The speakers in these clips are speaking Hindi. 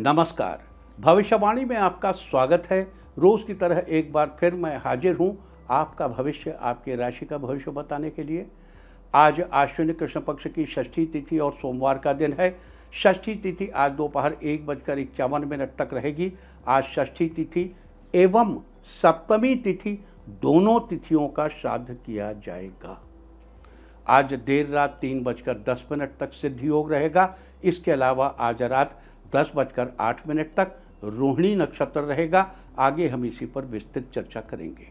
नमस्कार। भविष्यवाणी में आपका स्वागत है। रोज की तरह एक बार फिर मैं हाजिर हूं आपका भविष्य, आपकी राशि का भविष्य बताने के लिए। आज आश्विन कृष्ण पक्ष की षष्ठी तिथि और सोमवार का दिन है। षष्ठी तिथि आज दोपहर 1:51 तक रहेगी। आज षष्ठी तिथि एवं सप्तमी तिथि दोनों तिथियों का श्राद्ध किया जाएगा। आज देर रात 3:10 तक सिद्ध योग रहेगा। इसके अलावा आज रात 10:08 तक रोहिणी नक्षत्र रहेगा। आगे हम इसी पर विस्तृत चर्चा करेंगे।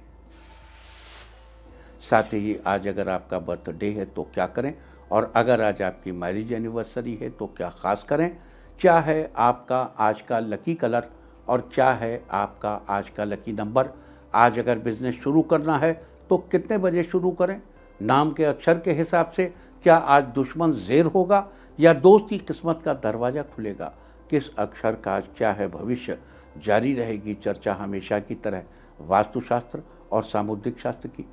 साथ ही आज अगर आपका बर्थडे है तो क्या करें, और अगर आज आपकी मैरिज एनिवर्सरी है तो क्या खास करें, क्या है आपका आज का लकी कलर और क्या है आपका आज का लकी नंबर। आज अगर बिजनेस शुरू करना है तो कितने बजे शुरू करें, नाम के अक्षर के हिसाब से क्या आज दुश्मन ज़ेर होगा या दोस्त की किस्मत का दरवाज़ा खुलेगा, किस अक्षर का आज क्या है भविष्य। जारी रहेगी चर्चा हमेशा की तरह वास्तुशास्त्र और सामुद्रिक शास्त्र की।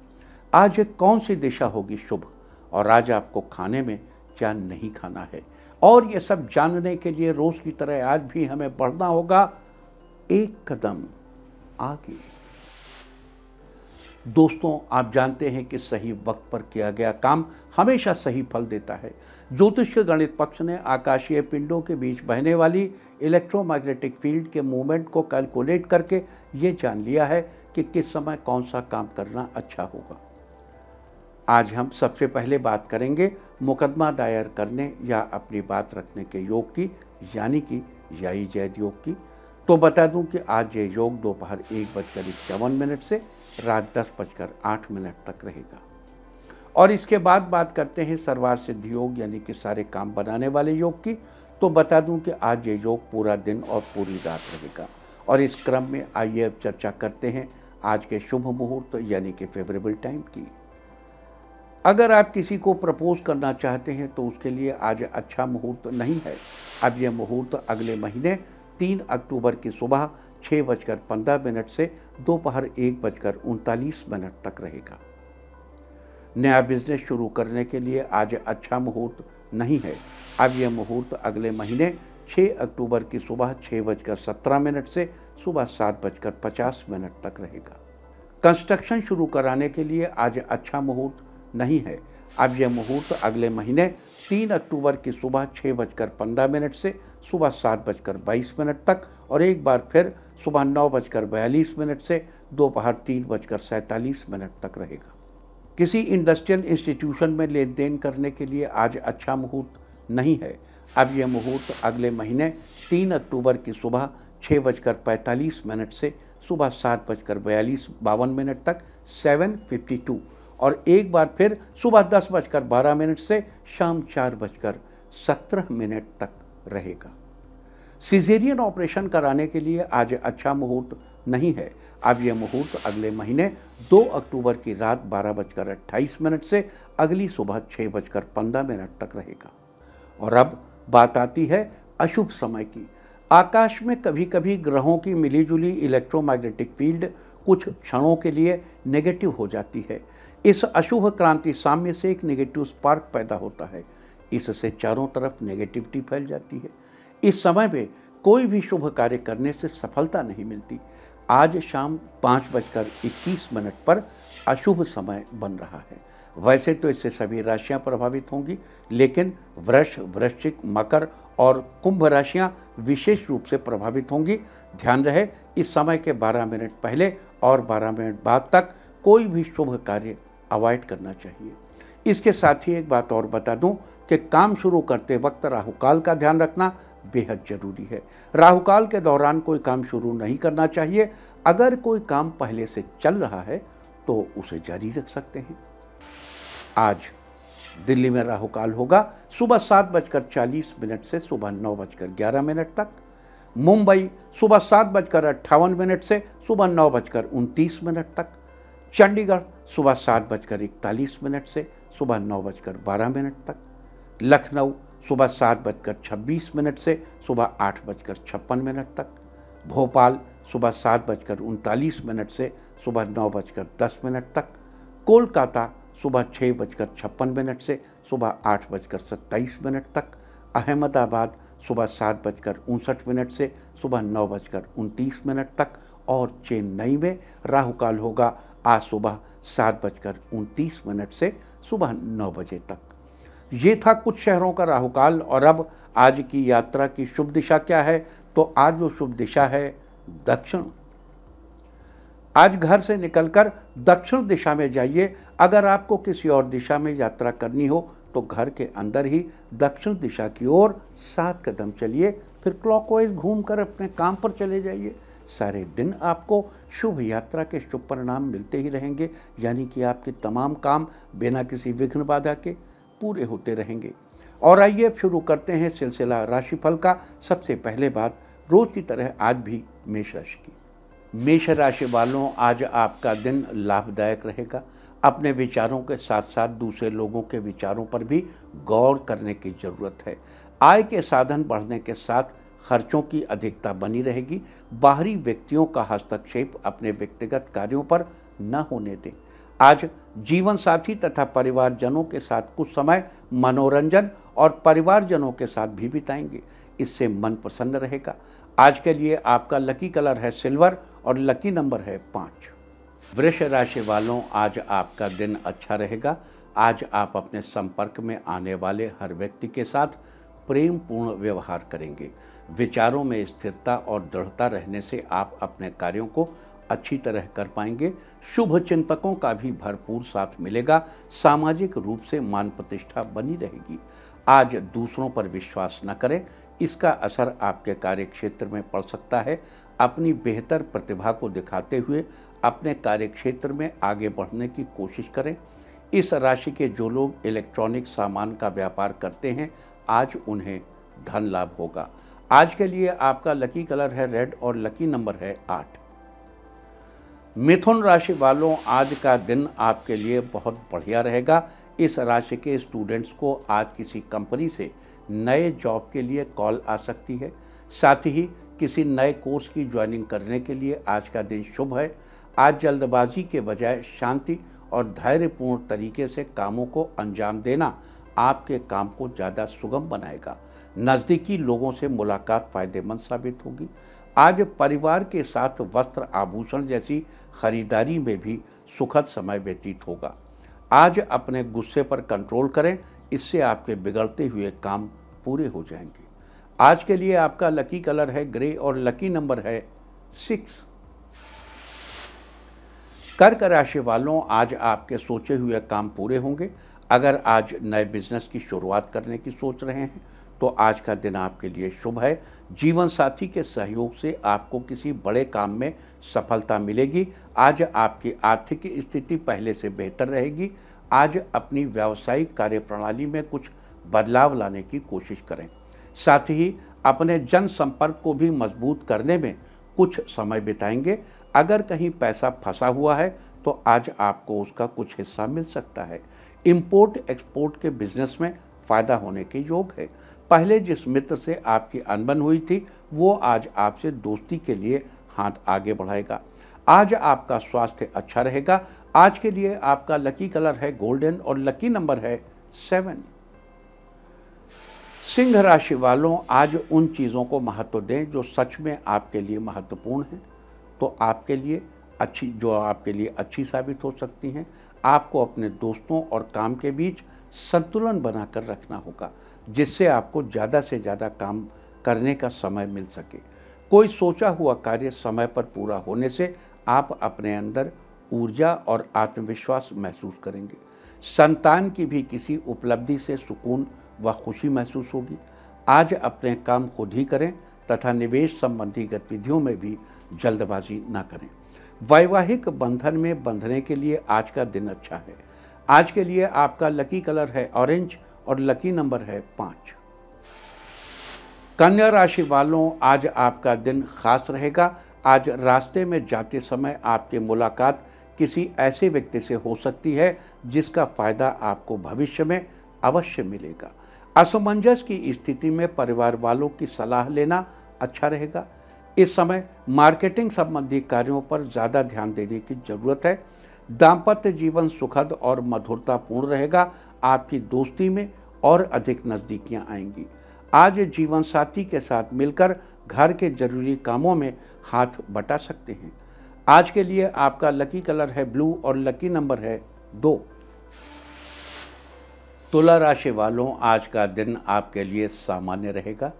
आज कौन सी दिशा होगी शुभ और आज आपको खाने में क्या नहीं खाना है, और ये सब जानने के लिए रोज़ की तरह आज भी हमें बढ़ना होगा एक कदम आगे। दोस्तों, आप जानते हैं कि सही वक्त पर किया गया काम हमेशा सही फल देता है। ज्योतिष गणित पक्ष ने आकाशीय पिंडों के बीच बहने वाली इलेक्ट्रोमैग्नेटिक फील्ड के मूवमेंट को कैलकुलेट करके ये जान लिया है कि किस समय कौन सा काम करना अच्छा होगा। आज हम सबसे पहले बात करेंगे मुकदमा दायर करने या अपनी बात रखने के योग की, यानी कि याई जैद योग की। तो बता दूं कि आज ये योग दोपहर 1:51 से रात 10:08 तक रहेगा। और इसके बाद बात करते हैं सर्वार्थ सिद्धि योग, यानी कि सारे काम बनाने वाले योग की। तो बता दूं कि आज ये योग पूरा दिन और पूरी रात रहेगा। और इस क्रम में आइए अब चर्चा करते हैं आज के शुभ मुहूर्त यानी कि फेवरेबल टाइम की। अगर आप किसी को प्रपोज करना चाहते हैं तो उसके लिए आज अच्छा मुहूर्त नहीं है। अब यह मुहूर्त अगले महीने 3 अक्टूबर की सुबह 6:15 से दोपहर 1:39 तक रहेगा। नया बिजनेस शुरू करने के लिए आज अच्छा मुहूर्त नहीं है। अब यह मुहूर्त अगले महीने 6 अक्टूबर की सुबह 6:17 से सुबह 7:50 तक रहेगा। कंस्ट्रक्शन शुरू कराने के लिए आज अच्छा मुहूर्त नहीं है। अब यह मुहूर्त अगले महीने 3 अक्टूबर की सुबह 6:15 से सुबह 7:22 तक और एक बार फिर सुबह 9:42 से दोपहर 3:47 तक रहेगा। किसी इंडस्ट्रियल इंस्टीट्यूशन में लेन देन करने के लिए आज अच्छा मुहूर्त नहीं है। अब यह मुहूर्त अगले महीने 3 अक्टूबर की सुबह 6:45 से सुबह 7:42 तक 7:52 और एक बार फिर सुबह 10:12 से शाम 4:17 तक रहेगा। सिजेरियन ऑपरेशन कराने के लिए आज अच्छा मुहूर्त नहीं है। अब यह मुहूर्त अगले महीने 2 अक्टूबर की रात 12:28 से अगली सुबह 6:15 तक रहेगा। और अब बात आती है अशुभ समय की। आकाश में कभी कभी ग्रहों की मिलीजुली इलेक्ट्रोमैग्नेटिक फील्ड कुछ क्षणों के लिए नेगेटिव हो जाती है। इस अशुभ क्रांति साम्य से एक नेगेटिव स्पार्क पैदा होता है। इससे चारों तरफ नेगेटिविटी फैल जाती है। इस समय में कोई भी शुभ कार्य करने से सफलता नहीं मिलती। आज शाम 5:21 पर अशुभ समय बन रहा है। वैसे तो इससे सभी राशियां प्रभावित होंगी, लेकिन वृष, वृश्चिक, मकर और कुंभ राशियां विशेष रूप से प्रभावित होंगी। ध्यान रहे, इस समय के 12 मिनट पहले और 12 मिनट बाद तक कोई भी शुभ कार्य अवॉइड करना चाहिए। इसके साथ ही एक बात और बता दूं कि काम शुरू करते वक्त राहुकाल का ध्यान रखना बेहद जरूरी है। राहुकाल के दौरान कोई काम शुरू नहीं करना चाहिए। अगर कोई काम पहले से चल रहा है तो उसे जारी रख सकते हैं। आज दिल्ली में राहुकाल होगा सुबह 7:40 से सुबह 9:11 तक। मुंबई सुबह 7:58 से सुबह 9:29 तक। चंडीगढ़ सुबह 7:41 से सुबह 9:12 तक। लखनऊ सुबह 7:26 से सुबह 8:56 तक। भोपाल सुबह 7:39 से सुबह 9:10 तक। कोलकाता सुबह 6:56 से सुबह 8:27 तक। अहमदाबाद सुबह 7:59 से सुबह 9:29 तक और चेन्नई में राहु काल होगा आज सुबह 7:29 से सुबह 9 बजे तक। ये था कुछ शहरों का राहु काल। और अब आज की यात्रा की शुभ दिशा क्या है, तो आज वो शुभ दिशा है दक्षिण। आज घर से निकलकर दक्षिण दिशा में जाइए। अगर आपको किसी और दिशा में यात्रा करनी हो तो घर के अंदर ही दक्षिण दिशा की ओर 7 कदम चलिए, फिर क्लॉकवाइज घूमकर अपने काम पर चले जाइए। सारे दिन आपको शुभ यात्रा के शुभ परिणाम मिलते ही रहेंगे, यानी कि आपके तमाम काम बिना किसी विघ्न बाधा के पूरे होते रहेंगे। और आइए शुरू करते हैं सिलसिला राशिफल का। सबसे पहले बात रोज की तरह आज भी मेष राशि की। मेष राशि वालों, आज आपका दिन लाभदायक रहेगा। अपने विचारों के साथ साथ दूसरे लोगों के विचारों पर भी गौर करने की जरूरत है। आय के साधन बढ़ने के साथ खर्चों की अधिकता बनी रहेगी। बाहरी व्यक्तियों का हस्तक्षेप अपने व्यक्तिगत कार्यों पर न होने दें। आज जीवन साथी तथा परिवारजनों के साथ कुछ समय मनोरंजन और परिवारजनों के साथ भी बिताएंगे, इससे मन प्रसन्न रहेगा। आज के लिए आपका लकी कलर है सिल्वर और लकी नंबर है 5। वृष राशि वालों, आज आपका दिन अच्छा रहेगा। आज आप अपने संपर्क में आने वाले हर व्यक्ति के साथ प्रेम पूर्ण व्यवहार करेंगे। विचारों में स्थिरता और दृढ़ता रहने से आप अपने कार्यों को अच्छी तरह कर पाएंगे। शुभ चिंतकों का भी भरपूर साथ मिलेगा। सामाजिक रूप से मान प्रतिष्ठा बनी रहेगी। आज दूसरों पर विश्वास न करें, इसका असर आपके कार्य क्षेत्र में पड़ सकता है। अपनी बेहतर प्रतिभा को दिखाते हुए अपने कार्य क्षेत्र में आगे बढ़ने की कोशिश करें। इस राशि के जो लोग इलेक्ट्रॉनिक सामान का व्यापार करते हैं, आज उन्हें धन लाभ होगा। आज के लिए आपका लकी कलर है रेड और लकी नंबर है 8। मिथुन राशि वालों, आज का दिन आपके लिए बहुत बढ़िया रहेगा। इस राशि के स्टूडेंट्स को आज किसी कंपनी से नए जॉब के लिए कॉल आ सकती है। साथ ही किसी नए कोर्स की ज्वाइनिंग करने के लिए आज का दिन शुभ है। आज जल्दबाजी के बजाय शांति और धैर्यपूर्ण तरीके से कामों को अंजाम देना आपके काम को ज़्यादा सुगम बनाएगा। नज़दीकी लोगों से मुलाकात फ़ायदेमंद साबित होगी। आज परिवार के साथ वस्त्र आभूषण जैसी खरीदारी में भी सुखद समय व्यतीत होगा। आज अपने गुस्से पर कंट्रोल करें, इससे आपके बिगड़ते हुए काम पूरे हो जाएंगे। आज के लिए आपका लकी कलर है ग्रे और लकी नंबर है 6। कर्क राशि वालों, आज आपके सोचे हुए काम पूरे होंगे। अगर आज नए बिजनेस की शुरुआत करने की सोच रहे हैं तो आज का दिन आपके लिए शुभ है। जीवन साथी के सहयोग से आपको किसी बड़े काम में सफलता मिलेगी। आज आपकी आर्थिक स्थिति पहले से बेहतर रहेगी। आज अपनी व्यावसायिक कार्यप्रणाली में कुछ बदलाव लाने की कोशिश करें। साथ ही अपने जनसंपर्क को भी मजबूत करने में कुछ समय बिताएंगे। अगर कहीं पैसा फंसा हुआ है तो आज आपको उसका कुछ हिस्सा मिल सकता है। इंपोर्ट एक्सपोर्ट के बिजनेस में फ़ायदा होने के योग है। पहले जिस मित्र से आपकी अनबन हुई थी वो आज आपसे दोस्ती के लिए हाथ आगे बढ़ाएगा। आज आपका स्वास्थ्य अच्छा रहेगा। आज के लिए आपका लकी कलर है गोल्डन और लकी नंबर है 7। सिंह राशि वालों, आज उन चीज़ों को महत्व दें जो सच में आपके लिए महत्वपूर्ण हैं, तो आपके लिए अच्छी साबित हो सकती हैं। आपको अपने दोस्तों और काम के बीच संतुलन बनाकर रखना होगा, जिससे आपको ज़्यादा से ज़्यादा काम करने का समय मिल सके। कोई सोचा हुआ कार्य समय पर पूरा होने से आप अपने अंदर ऊर्जा और आत्मविश्वास महसूस करेंगे। संतान की भी किसी उपलब्धि से सुकून व खुशी महसूस होगी। आज अपने काम खुद ही करें तथा निवेश संबंधी गतिविधियों में भी जल्दबाजी न करें। वैवाहिक बंधन में बंधने के लिए आज का दिन अच्छा है। आज के लिए आपका लकी कलर है ऑरेंज और लकी नंबर है 5। कन्या राशि वालों, आज आपका दिन खास रहेगा। आज रास्ते में जाते समय आपकी मुलाकात किसी ऐसे व्यक्ति से हो सकती है जिसका फायदा आपको भविष्य में अवश्य मिलेगा। असमंजस की स्थिति में परिवार वालों की सलाह लेना अच्छा रहेगा। इस समय मार्केटिंग संबंधी कार्यों पर ज़्यादा ध्यान देने की जरूरत है। दाम्पत्य जीवन सुखद और मधुरतापूर्ण रहेगा। आपकी दोस्ती में और अधिक नज़दीकियां आएंगी। आज जीवन साथी के साथ मिलकर घर के जरूरी कामों में हाथ बटा सकते हैं। आज के लिए आपका लकी कलर है ब्लू और लकी नंबर है 2। तुला राशि वालों, आज का दिन आपके लिए सामान्य रहेगा।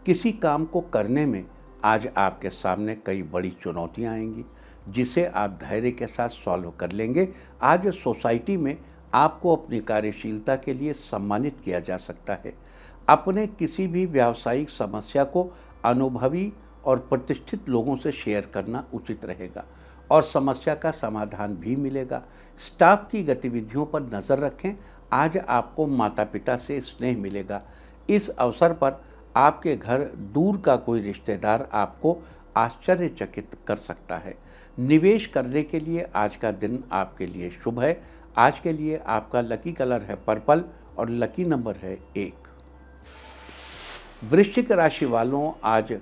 किसी काम को करने में आज आपके सामने कई बड़ी चुनौतियां आएंगी, जिसे आप धैर्य के साथ सॉल्व कर लेंगे। आज सोसाइटी में आपको अपनी कार्यशीलता के लिए सम्मानित किया जा सकता है। अपने किसी भी व्यावसायिक समस्या को अनुभवी और प्रतिष्ठित लोगों से शेयर करना उचित रहेगा और समस्या का समाधान भी मिलेगा। स्टाफ की गतिविधियों पर नज़र रखें। आज आपको माता पिता से स्नेह मिलेगा। इस अवसर पर आपके घर दूर का कोई रिश्तेदार आपको आश्चर्यचकित कर सकता है। निवेश करने के लिए आज का दिन आपके लिए शुभ है। आज के लिए आपका लकी कलर है पर्पल और लकी नंबर है 1। वृश्चिक राशि वालों, आज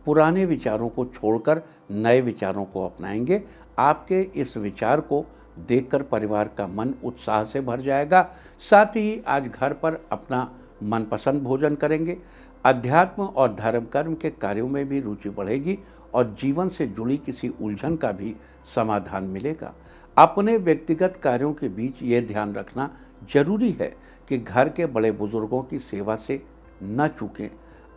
पुराने विचारों को छोड़कर नए विचारों को अपनाएंगे। आपके इस विचार को देखकर परिवार का मन उत्साह से भर जाएगा। साथ ही आज घर पर अपना मनपसंद भोजन करेंगे। अध्यात्म और धर्म कर्म के कार्यों में भी रुचि बढ़ेगी और जीवन से जुड़ी किसी उलझन का भी समाधान मिलेगा। अपने व्यक्तिगत कार्यों के बीच ये ध्यान रखना जरूरी है कि घर के बड़े बुजुर्गों की सेवा से न चूकें।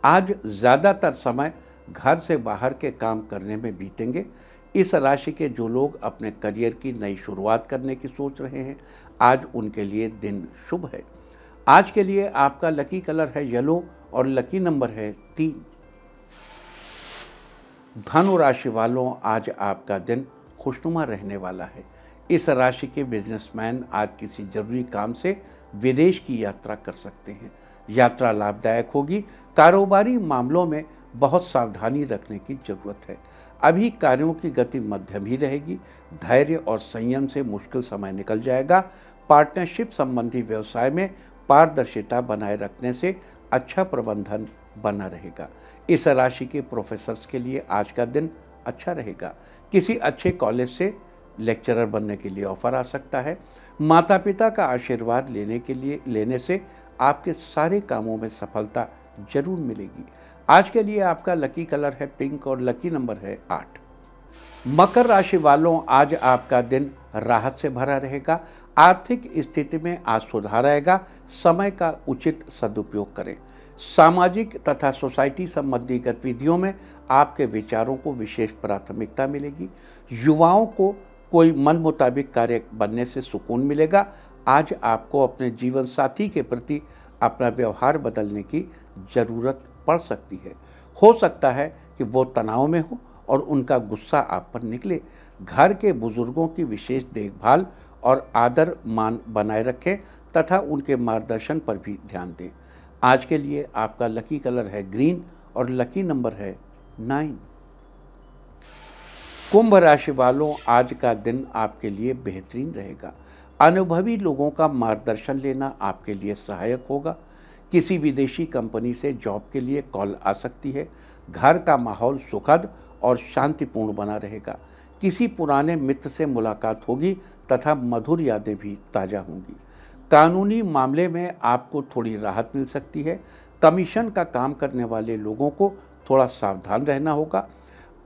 आज ज़्यादातर समय घर से बाहर के काम करने में बीतेंगे। इस राशि के जो लोग अपने करियर की नई शुरुआत करने की सोच रहे हैं, आज उनके लिए दिन शुभ है। आज के लिए आपका लकी कलर है येलो और लकी नंबर है 3। धनु राशि वालों, आज आपका दिन खुशनुमा रहने वाला है। इस राशि के बिजनेसमैन आज किसी जरूरी काम से विदेश की यात्रा कर सकते हैं। यात्रा लाभदायक होगी। कारोबारी मामलों में बहुत सावधानी रखने की जरूरत है। अभी कार्यों की गति मध्यम ही रहेगी। धैर्य और संयम से मुश्किल समय निकल जाएगा। पार्टनरशिप संबंधी व्यवसाय में पारदर्शिता बनाए रखने से अच्छा प्रबंधन बना रहेगा। इस राशि के प्रोफेसर्स के लिए आज का दिन अच्छा रहेगा। किसी अच्छे कॉलेज से लेक्चरर बनने के लिए ऑफर आ सकता है। माता पिता का आशीर्वाद लेने से आपके सारे कामों में सफलता जरूर मिलेगी। आज के लिए आपका लकी कलर है पिंक और लकी नंबर है 8। मकर राशि वालों, आज आपका दिन राहत से भरा रहेगा। आर्थिक स्थिति में आज सुधार आएगा। समय का उचित सदुपयोग करें। सामाजिक तथा सोसाइटी संबंधी गतिविधियों में आपके विचारों को विशेष प्राथमिकता मिलेगी। युवाओं को कोई मन मुताबिक कार्य बनने से सुकून मिलेगा। आज आपको अपने जीवन साथी के प्रति अपना व्यवहार बदलने की ज़रूरत पड़ सकती है। हो सकता है कि वो तनाव में हो और उनका गुस्सा आप पर निकले। घर के बुजुर्गों की विशेष देखभाल और आदर मान बनाए रखें तथा उनके मार्गदर्शन पर भी ध्यान दें। आज के लिए आपका लकी कलर है ग्रीन और लकी नंबर है 9। कुंभ राशि वालों, आज का दिन आपके लिए बेहतरीन रहेगा। अनुभवी लोगों का मार्गदर्शन लेना आपके लिए सहायक होगा। किसी विदेशी कंपनी से जॉब के लिए कॉल आ सकती है। घर का माहौल सुखद और शांतिपूर्ण बना रहेगा। किसी पुराने मित्र से मुलाकात होगी तथा मधुर यादें भी ताज़ा होंगी। कानूनी मामले में आपको थोड़ी राहत मिल सकती है। कमीशन का काम करने वाले लोगों को थोड़ा सावधान रहना होगा।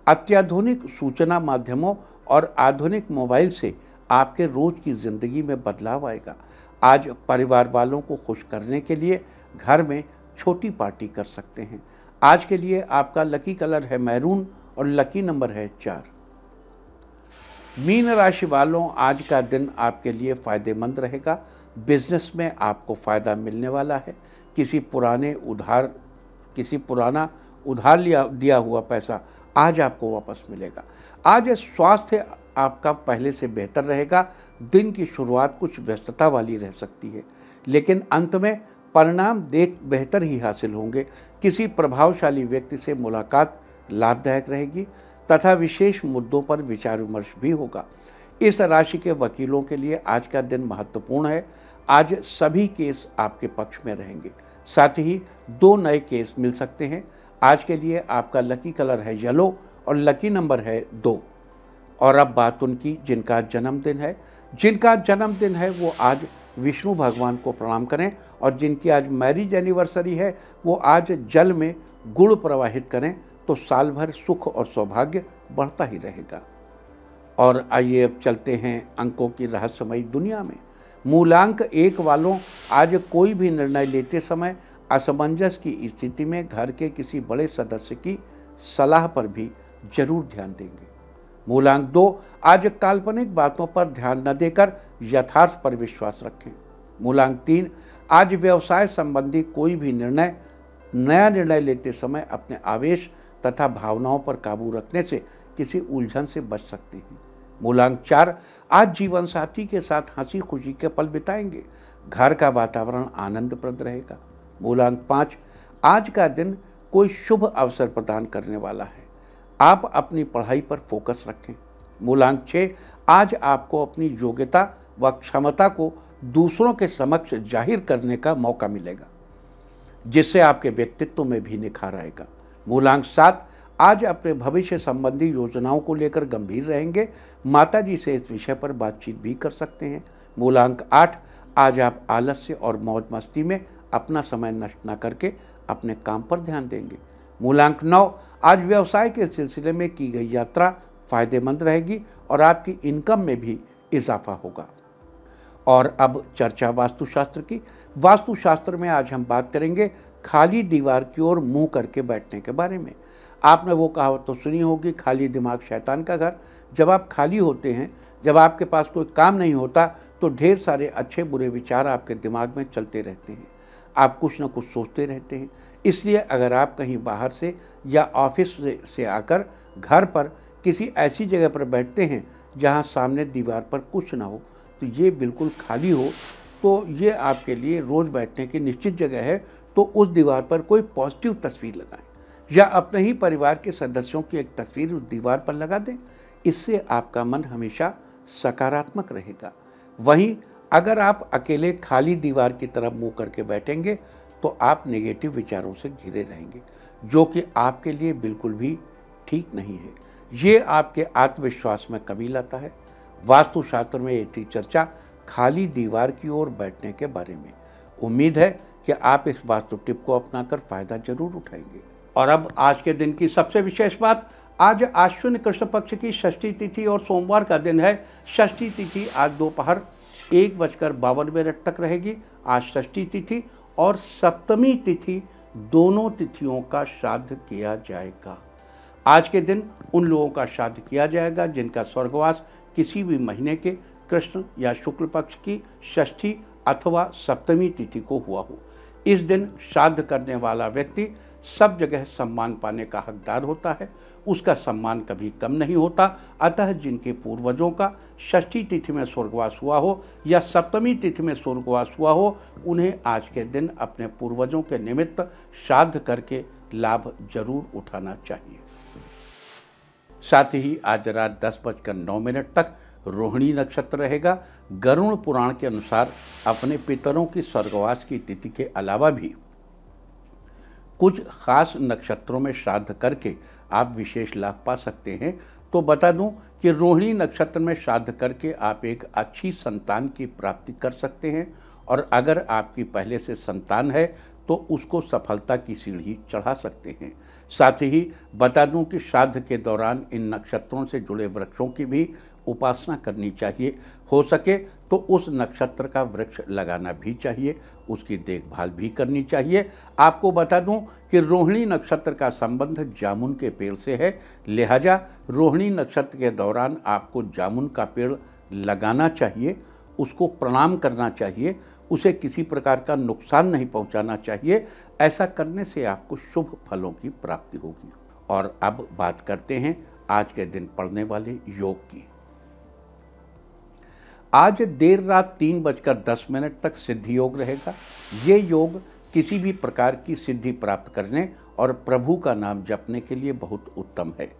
अत्याधुनिक सूचना माध्यमों और आधुनिक मोबाइल से आपके रोज की ज़िंदगी में बदलाव आएगा। आज परिवार वालों को खुश करने के लिए घर में छोटी पार्टी कर सकते हैं। आज के लिए आपका लकी कलर है मैरून और लकी नंबर है 4। मीन राशि वालों, आज का दिन आपके लिए फ़ायदेमंद रहेगा। बिजनेस में आपको फ़ायदा मिलने वाला है। किसी पुराना उधार दिया हुआ पैसा आज आपको वापस मिलेगा। आज स्वास्थ्य आपका पहले से बेहतर रहेगा। दिन की शुरुआत कुछ व्यस्तता वाली रह सकती है, लेकिन अंत में परिणाम बेहतर ही हासिल होंगे। किसी प्रभावशाली व्यक्ति से मुलाकात लाभदायक रहेगी तथा विशेष मुद्दों पर विचार विमर्श भी होगा। इस राशि के वकीलों के लिए आज का दिन महत्वपूर्ण है। आज सभी केस आपके पक्ष में रहेंगे। साथ ही 2 नए केस मिल सकते हैं। आज के लिए आपका लकी कलर है येलो और लकी नंबर है 2। और अब बात उनकी जिनका जन्मदिन है वो आज विष्णु भगवान को प्रणाम करें। और जिनकी आज मैरिज एनिवर्सरी है वो आज जल में गुड़ प्रवाहित करें तो साल भर सुख और सौभाग्य बढ़ता ही रहेगा। और आइए अब चलते हैं अंकों की रहस्यमयी दुनिया में। मूलांक 1 वालों आज कोई भी निर्णय लेते समय असमंजस की स्थिति में घर के किसी बड़े सदस्य की सलाह पर भी जरूर ध्यान देंगे। मूलांक 2 आज काल्पनिक बातों पर ध्यान न देकर यथार्थ पर विश्वास रखें। मूलांक 3 आज व्यवसाय संबंधी कोई भी नया निर्णय लेते समय अपने आवेश तथा भावनाओं पर काबू रखने से किसी उलझन से बच सकते हैं। मूलांक 4 आज जीवन साथी के साथ हंसी खुशी के पल बिताएंगे। घर का वातावरण आनंदप्रद रहेगा। मूलांक 5 आज का दिन कोई शुभ अवसर प्रदान करने वाला है। आप अपनी पढ़ाई पर फोकस रखें। मूलांक 6 आज आपको अपनी योग्यता व क्षमता को दूसरों के समक्ष जाहिर करने का मौका मिलेगा, जिससे आपके व्यक्तित्व में भी निखार आएगा। मूलांक 7 आज अपने भविष्य संबंधी योजनाओं को लेकर गंभीर रहेंगे। माताजी से इस विषय पर बातचीत भी कर सकते हैं। मूलांक 8 आज आप आलस्य और मौज मस्ती में अपना समय नष्ट न करके अपने काम पर ध्यान देंगे। मूलांक 9 आज व्यवसाय के सिलसिले में की गई यात्रा फायदेमंद रहेगी और आपकी इनकम में भी इजाफा होगा। और अब चर्चा वास्तुशास्त्र की। वास्तुशास्त्र में आज हम बात करेंगे खाली दीवार की ओर मुंह करके बैठने के बारे में। आपने वो कहावत तो सुनी होगी, खाली दिमाग शैतान का घर। जब आप खाली होते हैं, जब आपके पास कोई काम नहीं होता, तो ढेर सारे अच्छे बुरे विचार आपके दिमाग में चलते रहते हैं। आप कुछ न कुछ सोचते रहते हैं। इसलिए अगर आप कहीं बाहर से या ऑफिस से आकर घर पर किसी ऐसी जगह पर बैठते हैं जहां सामने दीवार पर कुछ ना हो, तो ये बिल्कुल खाली हो, तो ये आपके लिए रोज़ बैठने की निश्चित जगह है। तो उस दीवार पर कोई पॉजिटिव तस्वीर लगाएं या अपने ही परिवार के सदस्यों की एक तस्वीर उस दीवार पर लगा दें। इससे आपका मन हमेशा सकारात्मक रहेगा। वहीं अगर आप अकेले खाली दीवार की तरफ मुंह करके बैठेंगे तो आप नेगेटिव विचारों से घिरे रहेंगे, जो कि आपके लिए बिल्कुल भी ठीक नहीं है। ये आपके आत्मविश्वास में कमी लाता है। वास्तुशास्त्र में ये थी चर्चा खाली दीवार की ओर बैठने के बारे में। उम्मीद है कि आप इस वास्तु टिप को अपनाकर फायदा जरूर उठाएंगे। और अब आज के दिन की सबसे विशेष बात, आज आश्विन कृष्ण पक्ष की षष्ठी तिथि और सोमवार का दिन है। षष्ठी तिथि आज दोपहर 1:52 तक रहेगी। आज षष्ठी तिथि और सप्तमी तिथि दोनों तिथियों का श्राद्ध किया जाएगा। आज के दिन उन लोगों का श्राद्ध किया जाएगा जिनका स्वर्गवास किसी भी महीने के कृष्ण या शुक्ल पक्ष की षष्ठी अथवा सप्तमी तिथि को हुआ हो। इस दिन श्राद्ध करने वाला व्यक्ति सब जगह सम्मान पाने का हकदार होता है। उसका सम्मान कभी कम नहीं होता। अतः जिनके पूर्वजों का षष्ठी तिथि में स्वर्गवास हुआ हो या सप्तमी तिथि में स्वर्गवास हुआ हो, उन्हें आज के दिन अपने पूर्वजों के निमित्त श्राद्ध करके लाभ जरूर उठाना चाहिए। साथ ही आज रात 10:09 तक रोहिणी नक्षत्र रहेगा। गरुड़ पुराण के अनुसार अपने पितरों की स्वर्गवास की तिथि के अलावा भी कुछ खास नक्षत्रों में श्राद्ध करके आप विशेष लाभ पा सकते हैं। तो बता दूं कि रोहिणी नक्षत्र में श्राद्ध करके आप एक अच्छी संतान की प्राप्ति कर सकते हैं, और अगर आपकी पहले से संतान है तो उसको सफलता की सीढ़ी चढ़ा सकते हैं। साथ ही बता दूं कि श्राद्ध के दौरान इन नक्षत्रों से जुड़े वृक्षों की भी उपासना करनी चाहिए। हो सके तो उस नक्षत्र का वृक्ष लगाना भी चाहिए, उसकी देखभाल भी करनी चाहिए। आपको बता दूं कि रोहिणी नक्षत्र का संबंध जामुन के पेड़ से है, लिहाजा रोहिणी नक्षत्र के दौरान आपको जामुन का पेड़ लगाना चाहिए, उसको प्रणाम करना चाहिए, उसे किसी प्रकार का नुकसान नहीं पहुंचाना चाहिए। ऐसा करने से आपको शुभ फलों की प्राप्ति होगी। और अब बात करते हैं आज के दिन पड़ने वाले योग की। आज देर रात 3:10 तक सिद्धि योग रहेगा। ये योग किसी भी प्रकार की सिद्धि प्राप्त करने और प्रभु का नाम जपने के लिए बहुत उत्तम है।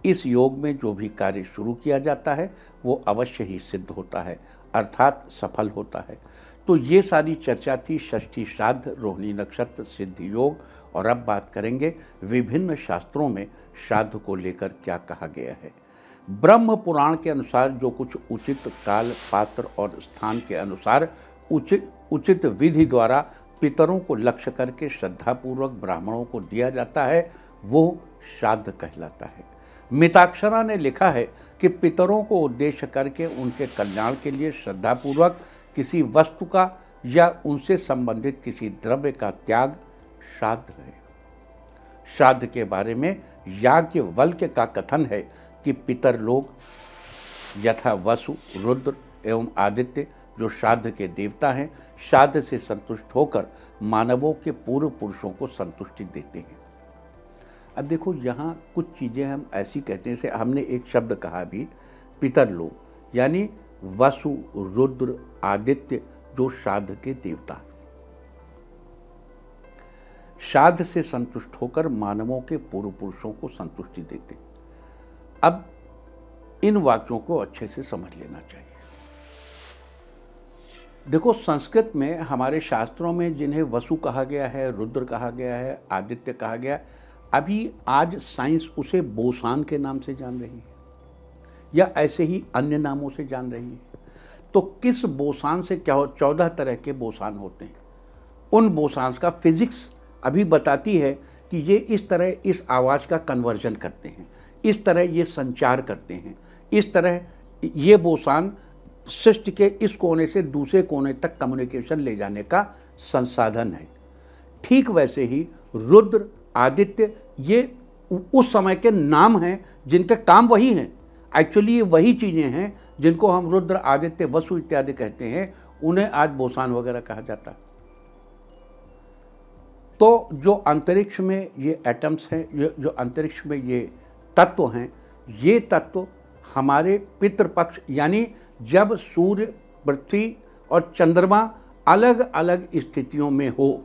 इस योग में जो भी कार्य शुरू किया जाता है वो अवश्य ही सिद्ध होता है, अर्थात सफल होता है। तो ये सारी चर्चा थी षष्ठी श्राद्ध, रोहिणी नक्षत्र, सिद्धि योग। और अब बात करेंगे विभिन्न शास्त्रों में श्राद्ध को लेकर क्या कहा गया है। ब्रह्म पुराण के अनुसार जो कुछ उचित काल, पात्र और स्थान के अनुसार उचित उचित विधि द्वारा पितरों को लक्ष्य करके श्रद्धापूर्वक ब्राह्मणों को दिया जाता है, वो श्राद्ध कहलाता है। मिताक्षरा ने लिखा है कि पितरों को उद्देश्य करके उनके कल्याण के लिए श्रद्धापूर्वक किसी वस्तु का या उनसे संबंधित किसी द्रव्य का त्याग श्राद्ध है। श्राद्ध के बारे में याज्ञवल्क्य का कथन है कि पितर लोग यथा वसु, रुद्र एवं आदित्य जो श्राद्ध के देवता हैं, श्राद्ध से संतुष्ट होकर मानवों के पूर्व पुरुषों को संतुष्टि देते हैं। अब देखो, यहाँ कुछ चीज़ें हम ऐसी कहते हैं, जैसे हमने एक शब्द कहा भी, पितर लोग, यानी वसु, रुद्र, आदित्य जो श्राद्ध के देवता, श्राद्ध से संतुष्ट होकर मानवों के पूर्व पुरुषों को संतुष्टि देते। अब इन वाक्यों को अच्छे से समझ लेना चाहिए। देखो, संस्कृत में हमारे शास्त्रों में जिन्हें वसु कहा गया है, रुद्र कहा गया है, आदित्य कहा गया, अभी आज साइंस उसे बोसान के नाम से जान रही है या ऐसे ही अन्य नामों से जान रही है। तो किस बोसान से क्या हो? 14 तरह के बोसान होते हैं। उन बोसान्स का फिजिक्स अभी बताती है कि ये इस तरह इस आवाज़ का कन्वर्जन करते हैं, इस तरह ये संचार करते हैं, इस तरह ये बोसान सृष्टि के इस कोने से दूसरे कोने तक कम्युनिकेशन ले जाने का संसाधन है। ठीक वैसे ही रुद्र, आदित्य ये उस समय के नाम हैं जिनके काम वही हैं। एक्चुअली ये वही चीज़ें हैं जिनको हम रुद्र, आदित्य, वसु इत्यादि कहते हैं, उन्हें आज बोसान वगैरह कहा जाता है। तो जो अंतरिक्ष में ये एटम्स हैं, जो अंतरिक्ष में ये तत्व हैं, ये तत्व हमारे पितृपक्ष, यानी जब सूर्य, पृथ्वी और चंद्रमा अलग अलग स्थितियों में हो,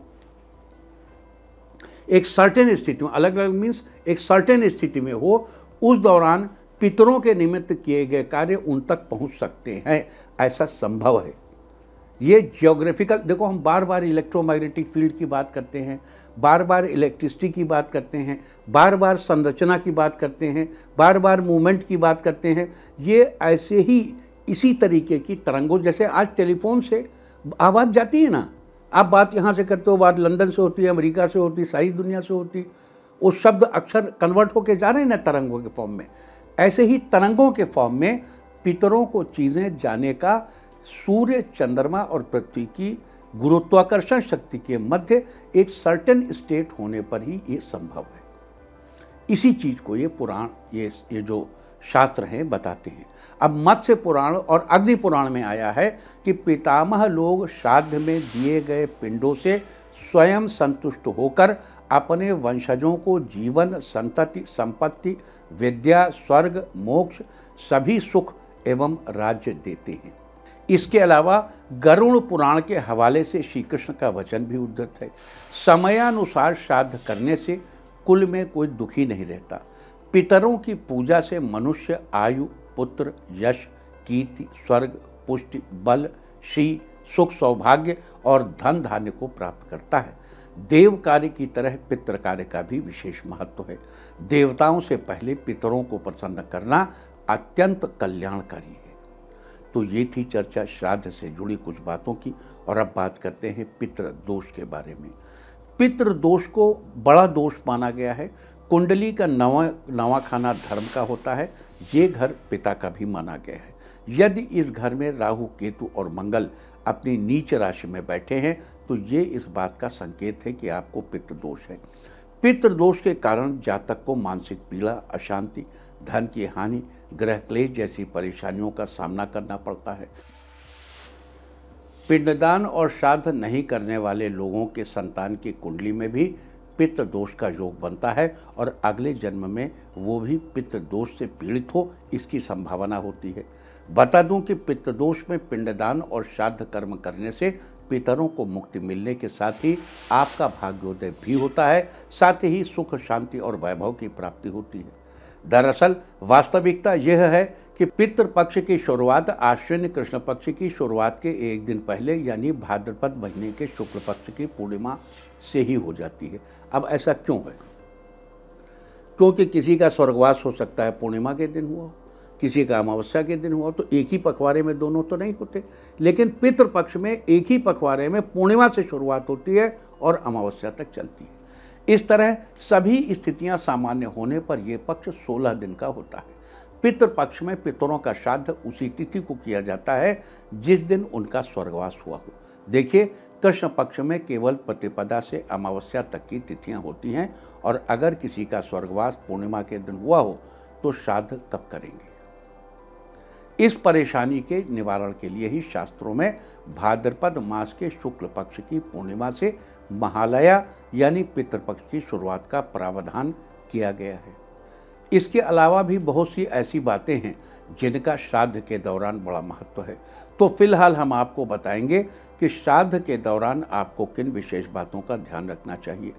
एक सर्टेन स्थिति में, अलग अलग मीन्स एक सर्टेन स्थिति में हो, उस दौरान पितरों के निमित्त किए गए कार्य उन तक पहुंच सकते हैं, ऐसा संभव है। ये जियोग्राफिकल, देखो हम बार बार इलेक्ट्रोमैग्नेटिक फील्ड की बात करते हैं, बार बार इलेक्ट्रिसिटी की बात करते हैं, बार बार संरचना की बात करते हैं, बार बार मूवमेंट की बात करते हैं। ये ऐसे ही इसी तरीके की तरंगों, जैसे आज टेलीफोन से आवाज़ जाती है ना, आप बात यहाँ से करते हो, बात लंदन से होती है, अमेरिका से होती है, सारी दुनिया से होती, वो शब्द अक्षर कन्वर्ट होके जा रहे हैं ना तरंगों के फॉर्म में। ऐसे ही तरंगों के फॉर्म में पितरों को चीज़ें जाने का सूर्य, चंद्रमा और पृथ्वी की गुरुत्वाकर्षण शक्ति के मध्य एक सर्टेन स्टेट होने पर ही ये संभव है। इसी चीज़ को ये पुराण, ये जो शास्त्र हैं बताते हैं। अब मत्स्य पुराण और अग्नि पुराण में आया है कि पितामह लोग श्राद्ध में दिए गए पिंडों से स्वयं संतुष्ट होकर अपने वंशजों को जीवन, संतति, संपत्ति, विद्या, स्वर्ग, मोक्ष, सभी सुख एवं राज्य देते हैं। इसके अलावा गरुड़ पुराण के हवाले से श्री कृष्ण का वचन भी उद्धृत है, समयानुसार श्राद्ध करने से कुल में कोई दुखी नहीं रहता। पितरों की पूजा से मनुष्य आयु, पुत्र, यश, कीर्ति, स्वर्ग, पुष्टि, बल, श्री, सुख, सौभाग्य और धन धान्य को प्राप्त करता है। देव कार्य की तरह पितृ कार्य का भी विशेष महत्व है। देवताओं से पहले पितरों को प्रसन्न करना अत्यंत कल्याणकारी है। तो ये थी चर्चा श्राद्ध से जुड़ी कुछ बातों की, और अब बात करते हैं पितृ दोष के बारे में। पितृ दोष को बड़ा दोष माना गया है। कुंडली का नवा खाना धर्म का होता है, ये घर पिता का भी माना गया है। यदि इस घर में राहु, केतु और मंगल अपनी नीच राशि में बैठे हैं तो ये इस बात का संकेत है कि आपको पितृदोष है। पितृदोष के कारण जातक को मानसिक पीड़ा, अशांति, धन की हानि, ग्रह क्लेश जैसी परेशानियों का सामना करना पड़ता है। पिंडदान और श्राद्ध नहीं करने वाले लोगों के संतान की कुंडली में भी पितृदोष का योग बनता है और अगले जन्म में वो भी पितृदोष से पीड़ित हो, इसकी संभावना होती है। बता दूं कि पितृदोष में पिंडदान और श्राद्ध कर्म करने से पितरों को मुक्ति मिलने के साथ ही आपका भाग्योदय भी होता है, साथ ही सुख, शांति और वैभव की प्राप्ति होती है। दरअसल वास्तविकता यह है कि पितृपक्ष की शुरुआत आश्विन कृष्ण पक्ष की शुरुआत के एक दिन पहले, यानी भाद्रपद महीने के शुक्ल पक्ष की पूर्णिमा से ही हो जाती है। अब ऐसा क्यों है? क्योंकि किसी का स्वर्गवास हो सकता है पूर्णिमा के दिन हुआ, किसी का अमावस्या के दिन हुआ तो एक ही पखवाड़े में दोनों तो नहीं होते, लेकिन पितृपक्ष में एक ही पखवाड़े में पूर्णिमा से शुरुआत होती है और अमावस्या तक चलती है। इस तरह सभी स्थितियां सामान्य होने पर यह पक्ष 16 दिन का होता है। पितृपक्ष में पितरों का श्राद्ध उसी तिथि को किया जाता है जिस दिन उनका स्वर्गवास हुआ हो। देखिए, कृष्ण पक्ष में केवल प्रतिपदा से अमावस्या तक की तिथियां होती हैं और अगर किसी का स्वर्गवास पूर्णिमा के दिन हुआ हो तो श्राद्ध कब करेंगे। इस परेशानी के निवारण के लिए ही शास्त्रों में भाद्रपद मास के शुक्ल पक्ष की पूर्णिमा से महालया यानी पितृपक्ष की शुरुआत का प्रावधान किया गया है। इसके अलावा भी बहुत सी ऐसी बातें हैं जिनका श्राद्ध के दौरान बड़ा महत्व है। तो फिलहाल हम आपको बताएंगे कि श्राद्ध के दौरान आपको किन विशेष बातों का ध्यान रखना चाहिए।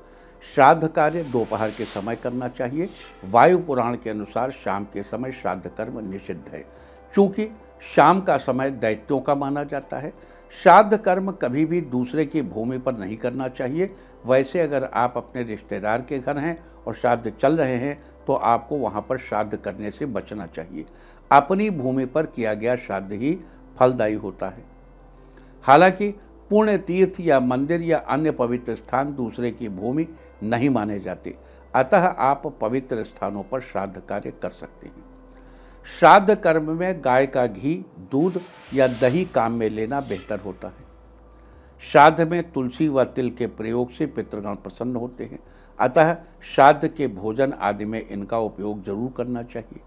श्राद्ध कार्य दोपहर के समय करना चाहिए। वायु पुराण के अनुसार शाम के समय श्राद्ध कर्म निषिद्ध है, चूँकि शाम का समय दैत्यों का माना जाता है। श्राद्ध कर्म कभी भी दूसरे की भूमि पर नहीं करना चाहिए। वैसे अगर आप अपने रिश्तेदार के घर हैं और श्राद्ध चल रहे हैं तो आपको वहाँ पर श्राद्ध करने से बचना चाहिए। अपनी भूमि पर किया गया श्राद्ध ही फलदायी होता है। हालांकि पुण्य तीर्थ या मंदिर या अन्य पवित्र स्थान दूसरे की भूमि नहीं माने जाते, अतः आप पवित्र स्थानों पर श्राद्ध कार्य कर सकते हैं। श्राद्ध कर्म में गाय का घी, दूध या दही काम में लेना बेहतर होता है। श्राद्ध में तुलसी व तिल के प्रयोग से पितृगण प्रसन्न होते हैं, अतः श्राद्ध के भोजन आदि में इनका उपयोग जरूर करना चाहिए।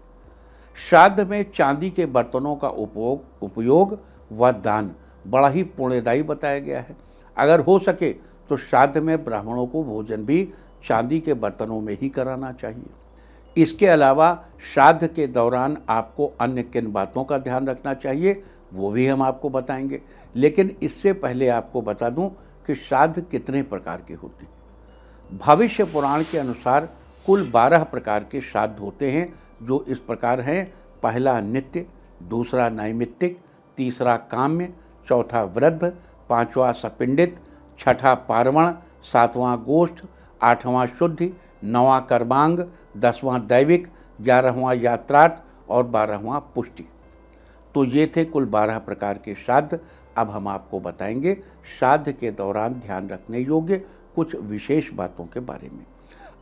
श्राद्ध में चांदी के बर्तनों का उपयोग व दान बड़ा ही पुण्यदायी बताया गया है। अगर हो सके तो श्राद्ध में ब्राह्मणों को भोजन भी चांदी के बर्तनों में ही कराना चाहिए। इसके अलावा श्राद्ध के दौरान आपको अन्य किन बातों का ध्यान रखना चाहिए वो भी हम आपको बताएंगे, लेकिन इससे पहले आपको बता दूं कि श्राद्ध कितने प्रकार के होते हैं। भविष्य पुराण के अनुसार कुल 12 प्रकार के श्राद्ध होते हैं, जो इस प्रकार हैं। पहला नित्य, दूसरा नैमित्तिक, तीसरा काम्य, चौथा वृद्ध, पांचवा सपिंडित, छठा पार्वण, सातवां गोष्ठ, आठवां शुद्धि, नौवां कर्मांग, 10वां दैविक, 11वां यात्रार्थ और 12वां पुष्टि। तो ये थे कुल 12 प्रकार के श्राद्ध। अब हम आपको बताएंगे श्राद्ध के दौरान ध्यान रखने योग्य कुछ विशेष बातों के बारे में।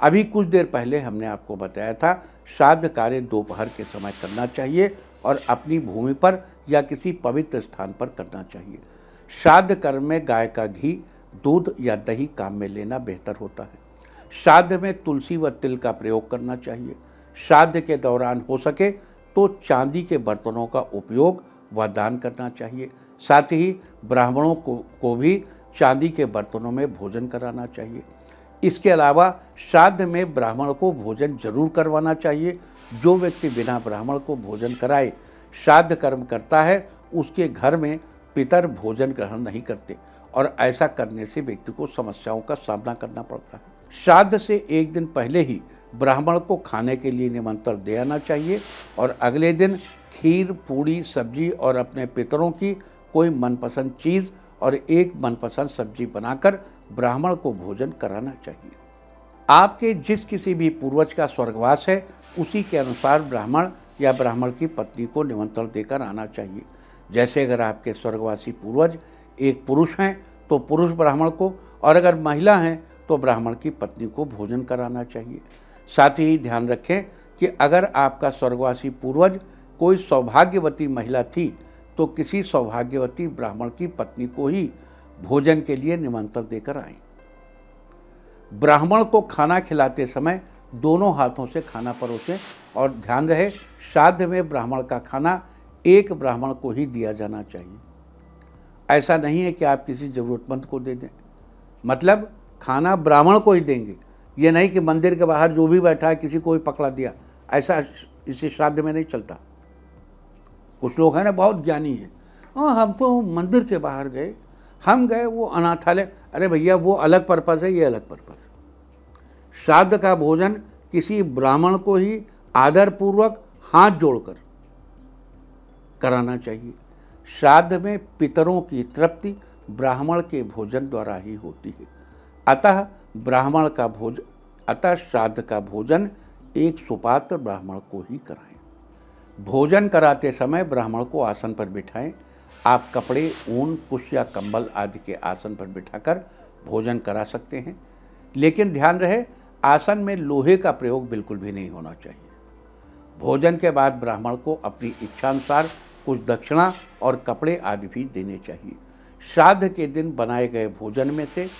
अभी कुछ देर पहले हमने आपको बताया था श्राद्ध कार्य दोपहर के समय करना चाहिए और अपनी भूमि पर या किसी पवित्र स्थान पर करना चाहिए। श्राद्ध कर्म में गाय का घी, दूध या दही काम में लेना बेहतर होता है। श्राद्ध में तुलसी व तिल का प्रयोग करना चाहिए। श्राद्ध के दौरान हो सके तो चांदी के बर्तनों का उपयोग व दान करना चाहिए। साथ ही ब्राह्मणों को भी चांदी के बर्तनों में भोजन कराना चाहिए। इसके अलावा श्राद्ध में ब्राह्मण को भोजन जरूर करवाना चाहिए। जो व्यक्ति बिना ब्राह्मण को भोजन कराए श्राद्ध कर्म करता है, उसके घर में पितर भोजन ग्रहण नहीं करते और ऐसा करने से व्यक्ति को समस्याओं का सामना करना पड़ता है। श्राद्ध से एक दिन पहले ही ब्राह्मण को खाने के लिए निमंत्रण दे आना चाहिए और अगले दिन खीर, पूड़ी, सब्जी और अपने पितरों की कोई मनपसंद चीज़ और एक मनपसंद सब्जी बनाकर ब्राह्मण को भोजन कराना चाहिए। आपके जिस किसी भी पूर्वज का स्वर्गवास है उसी के अनुसार ब्राह्मण या ब्राह्मण की पत्नी को निमंत्रण देकर आना चाहिए। जैसे अगर आपके स्वर्गवासी पूर्वज एक पुरुष हैं तो पुरुष ब्राह्मण को, और अगर महिला हैं तो ब्राह्मण की पत्नी को भोजन कराना चाहिए। साथ ही ध्यान रखें कि अगर आपका स्वर्गवासी पूर्वज कोई सौभाग्यवती महिला थी तो किसी सौभाग्यवती ब्राह्मण की पत्नी को ही भोजन के लिए निमंत्रण देकर आएं। ब्राह्मण को खाना खिलाते समय दोनों हाथों से खाना परोसें और ध्यान रहे श्राद्ध में ब्राह्मण का खाना एक ब्राह्मण को ही दिया जाना चाहिए। ऐसा नहीं है कि आप किसी ज़रूरतमंद को दे दें, मतलब खाना ब्राह्मण को ही देंगे। ये नहीं कि मंदिर के बाहर जो भी बैठा है किसी को भी पकड़ा दिया, ऐसा इसी श्राद्ध में नहीं चलता। कुछ लोग हैं ना बहुत ज्ञानी है, हाँ हम तो मंदिर के बाहर गए, हम गए वो अनाथालय। अरे भैया वो अलग पर्पज़ है, ये अलग पर्पज़। श्राद्ध का भोजन किसी ब्राह्मण को ही आदरपूर्वक हाथ जोड़कर कराना चाहिए। श्राद्ध में पितरों की तृप्ति ब्राह्मण के भोजन द्वारा ही होती है, अतः श्राद्ध का भोजन एक सुपात्र ब्राह्मण को ही कराएं। भोजन कराते समय ब्राह्मण को आसन पर बिठाएं। आप कपड़े, ऊन, कुश या कंबल आदि के आसन पर बिठाकर भोजन करा सकते हैं, लेकिन ध्यान रहे आसन में लोहे का प्रयोग बिल्कुल भी नहीं होना चाहिए। भोजन के बाद ब्राह्मण को अपनी इच्छानुसार कुछ दक्षिणा और कपड़े आदि भी देने चाहिए। श्राद्ध के दिन बनाए गए भोजन में से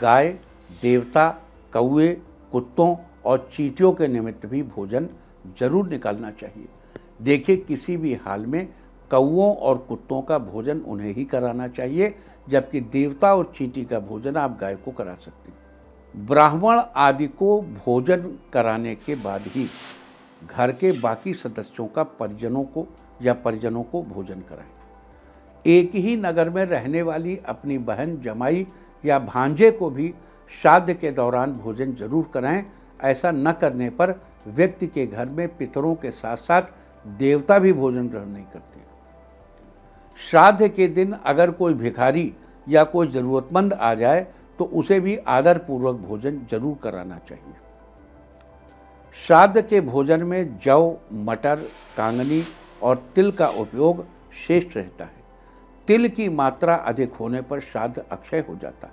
गाय, देवता, कौवे, कुत्तों और चींटियों के निमित्त भी भोजन जरूर निकालना चाहिए। देखिए, किसी भी हाल में कौवों और कुत्तों का भोजन उन्हें ही कराना चाहिए, जबकि देवता और चींटी का भोजन आप गाय को करा सकते हैं। ब्राह्मण आदि को भोजन कराने के बाद ही घर के बाकी सदस्यों का परिजनों को भोजन कराएं। एक ही नगर में रहने वाली अपनी बहन, जमाई या भांजे को भी श्राद्ध के दौरान भोजन जरूर कराएं। ऐसा न करने पर व्यक्ति के घर में पितरों के साथ साथ देवता भी भोजन ग्रहण नहीं करते। श्राद्ध के दिन अगर कोई भिखारी या कोई ज़रूरतमंद आ जाए तो उसे भी आदरपूर्वक भोजन जरूर कराना चाहिए। श्राद्ध के भोजन में जौ, मटर, कांगनी और तिल का उपयोग श्रेष्ठ रहता है। तिल की मात्रा अधिक होने पर श्राद्ध अक्षय हो जाता है।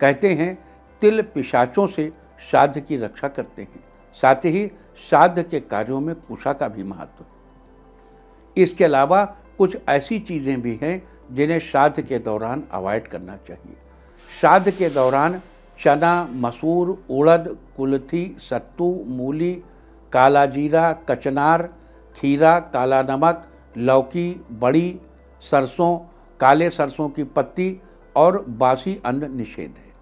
कहते हैं तिल पिशाचों से श्राद्ध की रक्षा करते हैं। साथ ही श्राद्ध के कार्यों में कुशा का भी महत्व है। इसके अलावा कुछ ऐसी चीज़ें भी हैं जिन्हें श्राद्ध के दौरान अवॉइड करना चाहिए। श्राद्ध के दौरान चना, मसूर, उड़द, कुल्थी, सत्तू, मूली, काला जीरा, कचनार, खीरा, काला नमक, लौकी, बड़ी, सरसों, काले सरसों की पत्ती और बासी अन्न निषेध है।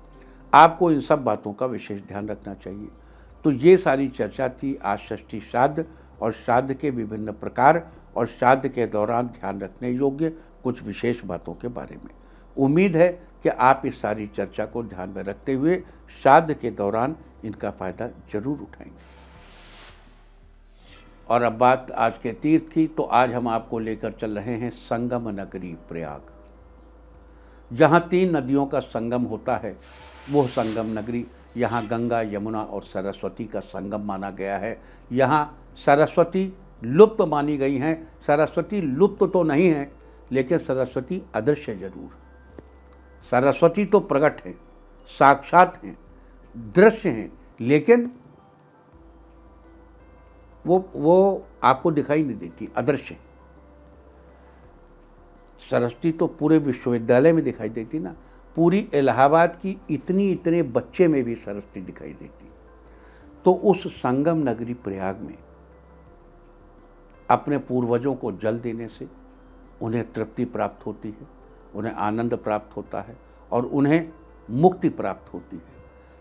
आपको इन सब बातों का विशेष ध्यान रखना चाहिए। तो ये सारी चर्चा थी आज षष्ठी श्राद्ध और श्राद्ध के विभिन्न प्रकार और श्राद्ध के दौरान ध्यान रखने योग्य कुछ विशेष बातों के बारे में। उम्मीद है कि आप इस सारी चर्चा को ध्यान में रखते हुए श्राद्ध के दौरान इनका फायदा जरूर उठाएंगे। और अब बात आज के तीर्थ की, तो आज हम आपको लेकर चल रहे हैं संगम नगरी प्रयाग। जहाँ 3 नदियों का संगम होता है वो संगम नगरी। यहाँ गंगा, यमुना और सरस्वती का संगम माना गया है। यहाँ सरस्वती लुप्त मानी गई हैं। सरस्वती लुप्त तो नहीं है, लेकिन सरस्वती अदृश्य जरूर। सरस्वती तो प्रकट है, साक्षात हैं, दृश्य हैं, लेकिन वो आपको दिखाई नहीं देती, अदृश्य। सरस्वती तो पूरे विश्वविद्यालय में दिखाई देती ना, पूरी इलाहाबाद की इतने बच्चे में भी सरस्वती दिखाई देती। तो उस संगम नगरी प्रयाग में अपने पूर्वजों को जल देने से उन्हें तृप्ति प्राप्त होती है, उन्हें आनंद प्राप्त होता है और उन्हें मुक्ति प्राप्त होती है।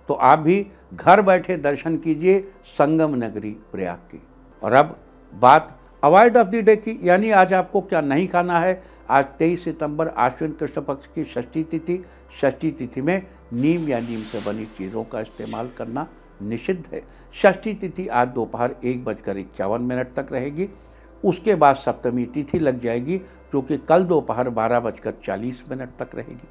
तो आप भी घर बैठे दर्शन कीजिए संगम नगरी प्रयाग की। और अब बात अवॉइड ऑफ द डे की, यानी आज आपको क्या नहीं खाना है। आज 23 सितंबर आश्विन कृष्ण पक्ष की षष्ठी तिथि। षष्ठी तिथि में नीम या नीम से बनी चीज़ों का इस्तेमाल करना निषिद्ध है। षष्ठी तिथि आज दोपहर 1:51 तक रहेगी। उसके बाद सप्तमी तिथि लग जाएगी, जो कि कल दोपहर 12:40 तक रहेगी।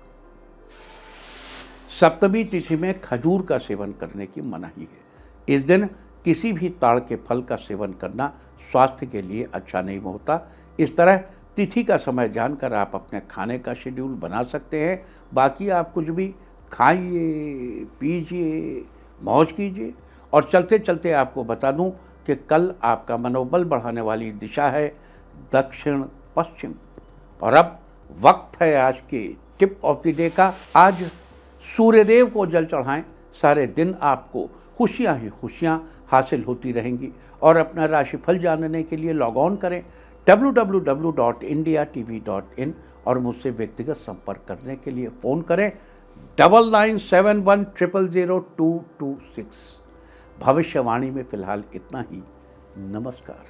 सप्तमी तिथि में खजूर का सेवन करने की मनाही है। इस दिन किसी भी ताड़ के फल का सेवन करना स्वास्थ्य के लिए अच्छा नहीं होता। इस तरह तिथि का समय जानकर आप अपने खाने का शेड्यूल बना सकते हैं। बाकी आप कुछ भी खाइए, पीजिए, मौज कीजिए। और चलते चलते आपको बता दूं कि कल आपका मनोबल बढ़ाने वाली दिशा है दक्षिण पश्चिम। और अब वक्त है आज के टिप ऑफ द डे का। आज सूर्यदेव को जल चढ़ाएं। सारे दिन आपको खुशियां ही खुशियां हासिल होती रहेंगी। और अपना राशिफल जानने के लिए लॉग ऑन करें www.indiatv.in और मुझसे व्यक्तिगत संपर्क करने के लिए फ़ोन करें 9971000226। भविष्यवाणी में फ़िलहाल इतना ही। नमस्कार।